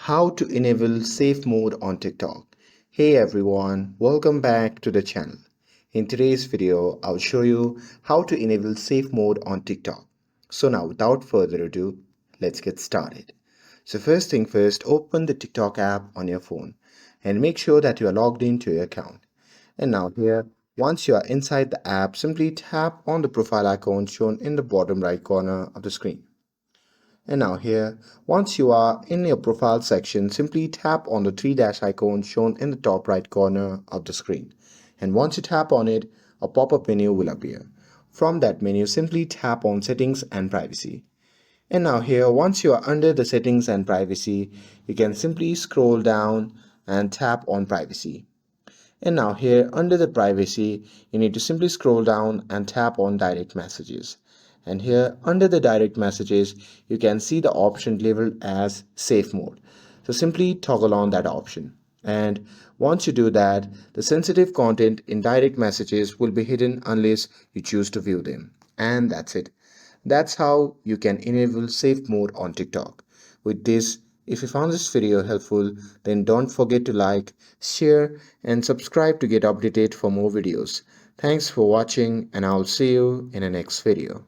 How to enable safe mode on TikTok. Hey everyone, welcome back to the channel. In today's video, I'll show you how to enable safe mode on TikTok. So now without further ado, let's get started. So first thing first, open the TikTok app on your phone and make sure that you are logged into your account. And now here, once you are inside the app, simply tap on the profile icon shown in the bottom right corner of the screen. And now here, once you are in your profile section, simply tap on the three dash icon shown in the top right corner of the screen. And once you tap on it, a pop-up menu will appear. From that menu, simply tap on Settings and Privacy. And now here, once you are under the Settings and Privacy, you can simply scroll down and tap on Privacy. And now here under the privacy, you need to simply scroll down and tap on direct messages. And here under the direct messages, you can see the option labeled as safe mode. So simply toggle on that option. And once you do that, the sensitive content in direct messages will be hidden unless you choose to view them. And that's it. That's how you can enable safe mode on TikTok. With this, if you found this video helpful, then don't forget to like, share, and subscribe to get updated for more videos. Thanks for watching, and I'll see you in the next video.